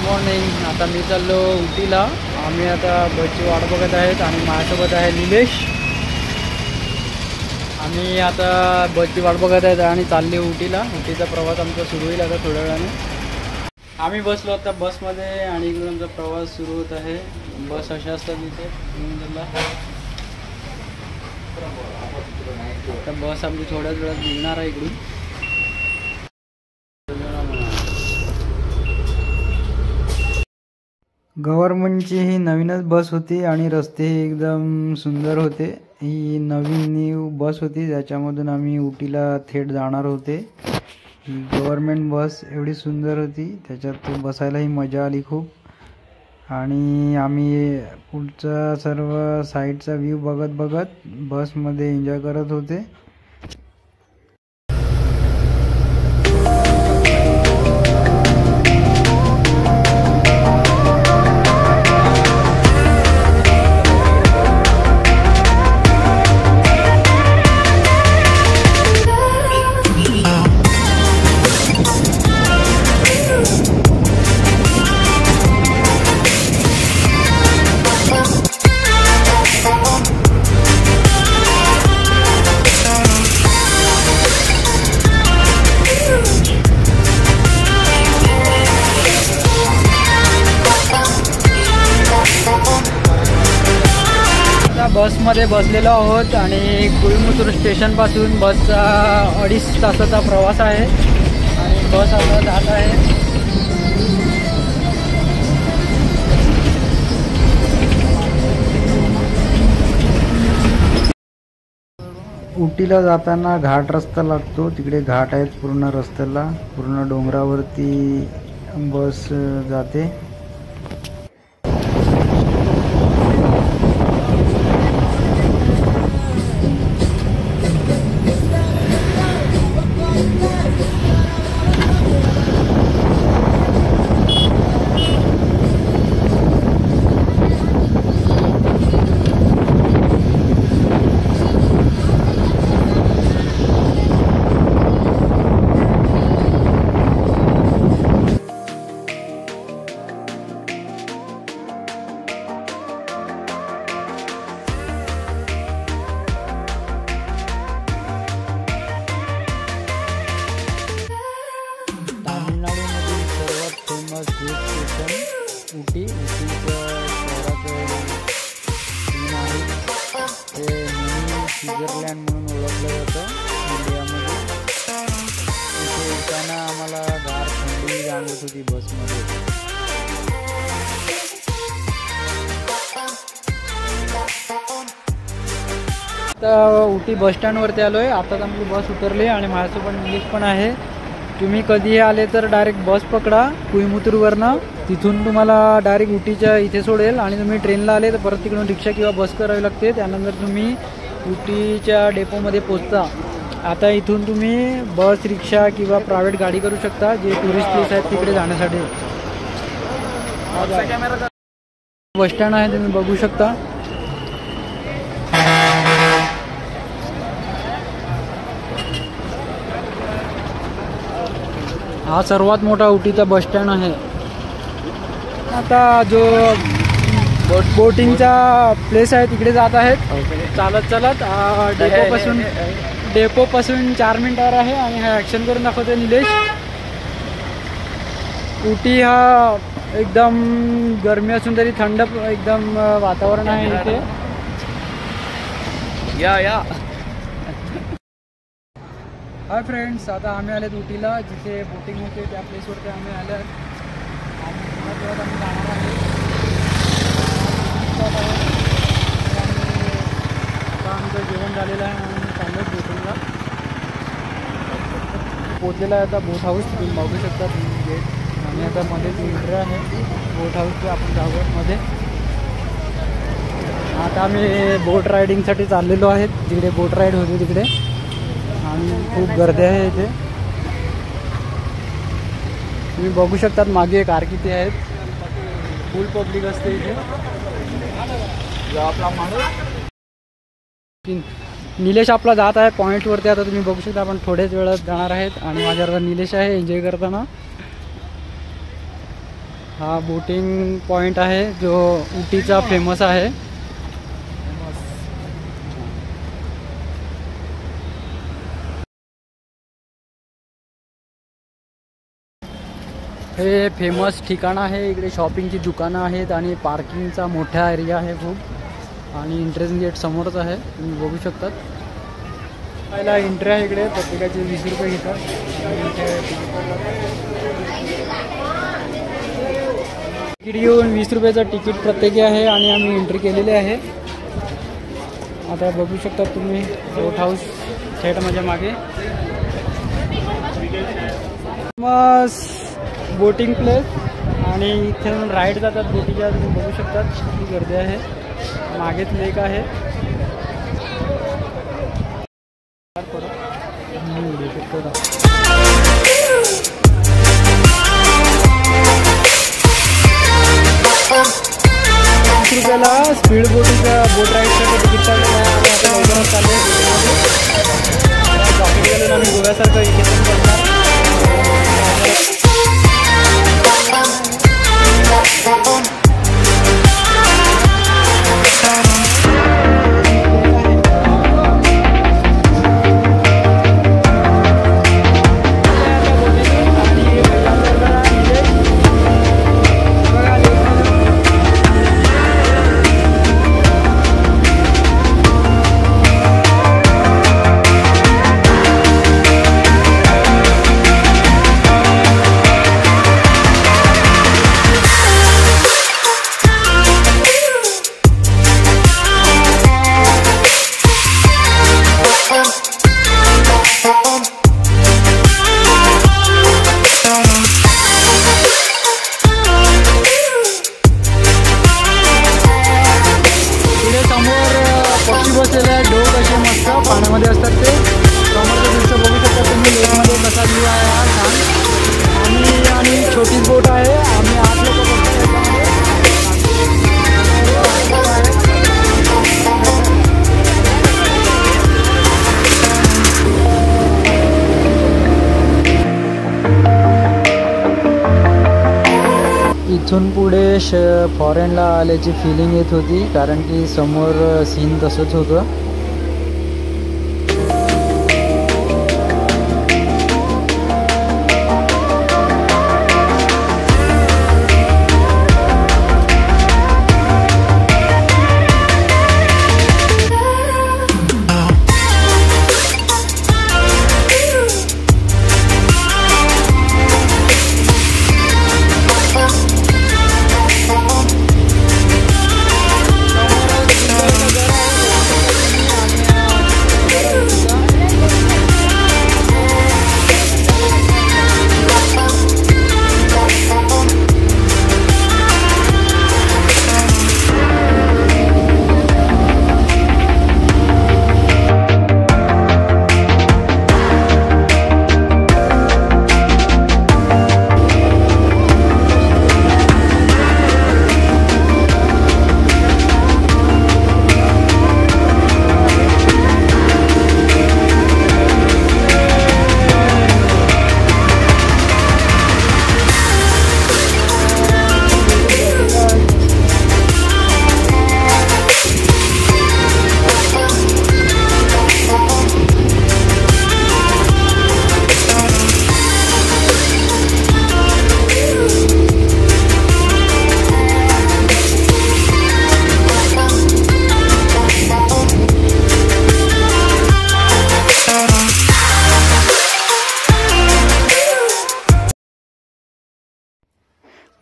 Morning. आता मी चाललो उटीला. आम्ही आता बसची वाट बघत आहेत आणि माझ्यासोबत आहे निलेश. आम्ही आता बसची वाट बघत आहेत आणि चालले उटीला. उटीचा प्रवास आमचा सुरू होईल आता थोड्या वेळाने. आम्ही बसलो आता बसमध्ये आणि इकडून आमचा प्रवास सुरू होत आहे. बस अशा असतात इथे. आता बस आमची थोड्याच वेळात निघणार आहे इकडून. गव्हर्नमेंटची ही नवीनच बस होती आणि रस्ते एकदम सुंदर होते. ही नवीन न्यू बस होती ज्याच्यामधून आम्ही उटीला थेट जाणार होते. ही गव्हर्नमेंट बस एवढी सुंदर होती, त्याच्यात बसायलाही मजा आली खूप. आणि आम्ही पुढचा सर्व साईडचा व्ह्यू बघत बघत बसमध्ये एन्जॉय करत होते. बसमध्ये बसलेलो आहोत आणि कोईम्बतूर स्टेशनपासून बसचा 2.5 तासाचा प्रवास आहे आणि बस आता जात आहे. उटीला जाताना घाट रस्ता लागतो. तिकडे घाट आहेत पूर्ण रस्त्याला. पूर्ण डोंगरावरती बस जाते. उटी स्वित्झर्लंड म्हणून ओळखलं जातं इंडियामध्ये. इथे येताना आम्हाला गार थंडी जाणवत होती बसमध्ये. आता उटी बस स्टँडवरती आलो आहे. आताच आमची बस उतरली आणि माझ्यासोबत निलेश पण आहे. तुम्ही कधीही आले तर डायरेक्ट बस पकडा कोईम्बतूरवरनं. तिथून तुम्हाला डायरेक्ट उटीच्या इथे सोडेल आणि तुम्ही ट्रेनला आले तर परत तिकडून रिक्षा किंवा बस करावी लागते. त्यानंतर तुम्ही उटीच्या डेपोमध्ये पोचता. आता इथून तुम्ही बस, रिक्षा किंवा प्रायव्हेट गाडी करू शकता जे टुरिस्ट प्लेस आहेत तिकडे जाण्यासाठी. बस स्टँड आहे, तुम्ही बघू शकता. हा सर्वात मोठा उटीचा बस स्टँड आहे. आता जो बोटिंगचा प्लेस आहे तिकडे जात आहेत चालत चालत. डेपोपासून 4 मिनिटावर आहे आणि हा ॲक्शन करून दाखवतो निलेश. उटी हा एकदम गरमी असून तरी थंड एकदम वातावरण आहे इथे. या हाय फ्रेंड्स, आता आम्ही आलेत उटीला जिथे बोटिंग होते त्या प्लेसवरती आम्ही आले आहेत. आम्ही जाणार आहे. आता आमचं जेवण झालेलं आहे म्हणून चांगलंच बोटिंगला पोचलेला आहे. आता बोट हाऊस तुम्ही बघू शकता गेट आणि आता मध्येच एंट्री आहे बोट हाऊसची. आपण जाऊयात मध्ये. आता आम्ही बोट रायडिंगसाठी चाललेलो आहेत जिकडे बोट राईड होते तिकडे आणि खूप गर्दी आहे इथे. तुम्ही बघू शकतात मागे कार किती आहेत. फुल पब्लिक असते इथे. आपला माणूस निलेश आपला जात आहे पॉईंटवरती. आता तुम्ही बघू शकता आपण थोड्याच वेळात जाणार आहेत आणि माझ्यावर निलेश आहे एन्जॉय करताना. हा बोटिंग पॉइंट आहे जो उटीचा फेमस आहे। हे फेमस ठिकाण आहे, इकडे शॉपिंगची दुकानं आहेत आणि पार्किंगचा मोठा एरिया आहे खूप, आणि एंट्रन्स गेट समोरच आहे, तुम्ही बघू शकतात। पहिला एंट्री आहे इकडे, प्रत्येकाचे 20 रुपये घेतात। तिकीट घेऊन 20 रुपयाचं तिकीट प्रत्येकी आहे आणि आम्ही एंट्री केलेली आहे। आता बघू शकता तुम्ही बोट हाऊस थेट माझ्या मागे। बोटिंग प्लेस आणि इथून राईड जातात बोटीच्या, तुम्ही बघू शकतात किती गर्दी आहे। मागेच लेक आहे। रुपयाला स्पीड बोटीचा बोट राईडचं तिकीट चाललेलं आहे आणि आता लवकरच चालू आहे। जॉकेट घालून आम्ही गोव्यासारखं इथे पण करणार। पाण्यामध्ये असतात ते समोरचं दृश्य बघू शकता तुम्ही। लेकमध्ये कसा व्ह्यू आहे हा छान, आणि छोटीच बोट आहे। आम्ही 8 लोक बसतो याच्यामध्ये। इथून पुढे फॉरेनला आल्याची फिलिंग येत होती, कारण की समोर सीन तसंच होतं।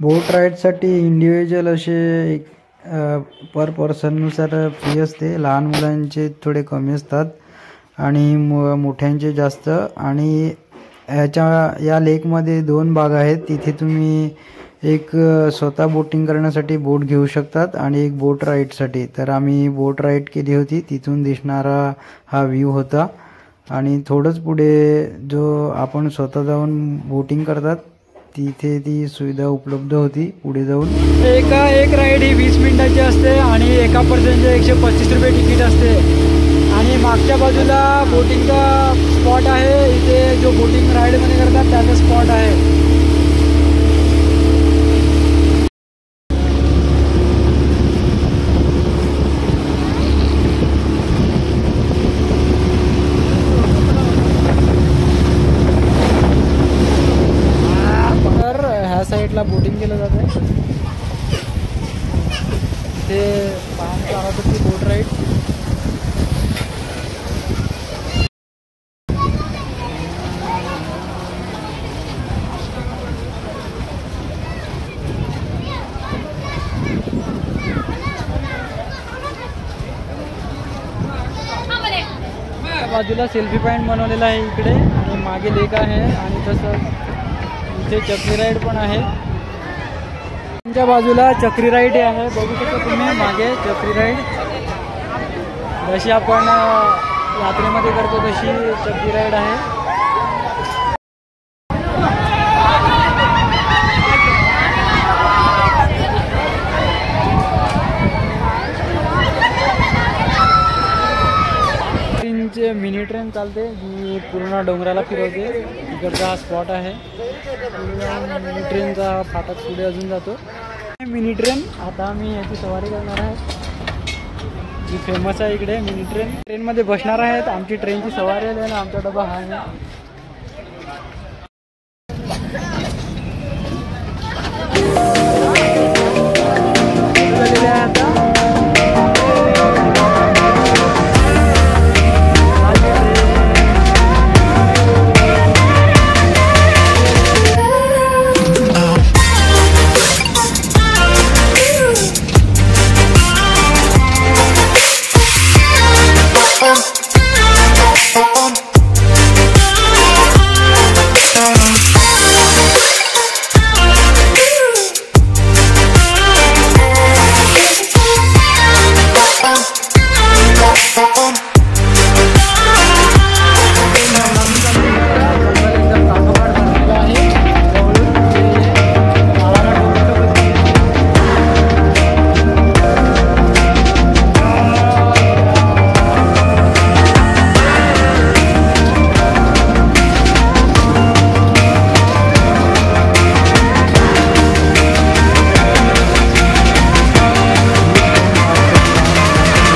बोट राईडसाठी इंडिव्हिज्युअल असे पर पर्सननुसार फी असते। लहान मुलांचे थोडे कमी असतात आणि मोठ्यांचे जास्त। आणि या लेकमध्ये 2 भाग आहेत, तिथे तुम्ही एक स्वतः बोटिंग करण्यासाठी बोट घेऊ शकतात आणि एक बोट राईडसाठी। तर आम्ही बोट राईड केली होती, तिथून दिसणारा हा व्ह्यू होता। आणि थोडंच पुढे जो आपण स्वतः जाऊन बोटिंग करतात तिथे ती सुविधा उपलब्ध होती पुढे जाऊन। एक राईड ही 20 मिनिटाची असते आणि एका पर्सनचे 125 रुपये तिकीट असते। आणि मागच्या बाजूला बोटिंगचा स्पॉट आहे, इथे जो बोटिंग राईडमध्ये करतात त्याचा स्पॉट आहे। राईडला बोटिंग केलं जातं. ते पाहून चालत होती बोट राईड. बाजूला सेल्फी पॉईंट बनवलेला आहे इकडे आणि मागे लेक आहे आणि तसं इथे चक्री राईड पण आहे. त्यांच्या बाजूला चक्री राईड आहे, बघू शकता तुम्ही मागे चक्री राईड. जशी आपण यात्रेमध्ये करतो तशी चक्री राईड आहे. मिनी ट्रेन चालते जी पूर्ण डोंगराला फिरवते. इकडचा हा स्पॉट आहे. मिनी ट्रेनचा फाटक पुढे अजून जातो. मिनी ट्रेन आता आम्ही याची सवारी करणार आहे जी फेमस आहे इकडे. मिनी ट्रेन ट्रेनमध्ये बसणार आहेत. आमची ट्रेनची सवारी आहे ना, आमचा डबा हा आहे.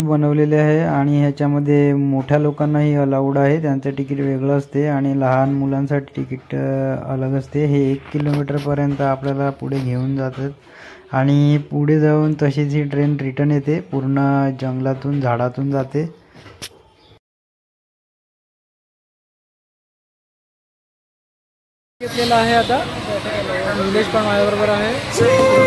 बनवलेले आहे आणि ह्याच्यामध्ये मोठ्या लोकांनाही अलाउड आहे. त्यांचं तिकीट वेगळं असते आणि लहान मुलांसाठी तिकीट अलग असते. हे 1 किलोमीटरपर्यंत आपल्याला पुढे घेऊन जातात आणि पुढे जाऊन तशीच ही ट्रेन रिटर्न येते. पूर्ण जंगलातून झाडातून जाते. घेतलेला आहे आता निलेश पण माझ्याबरोबर आहे.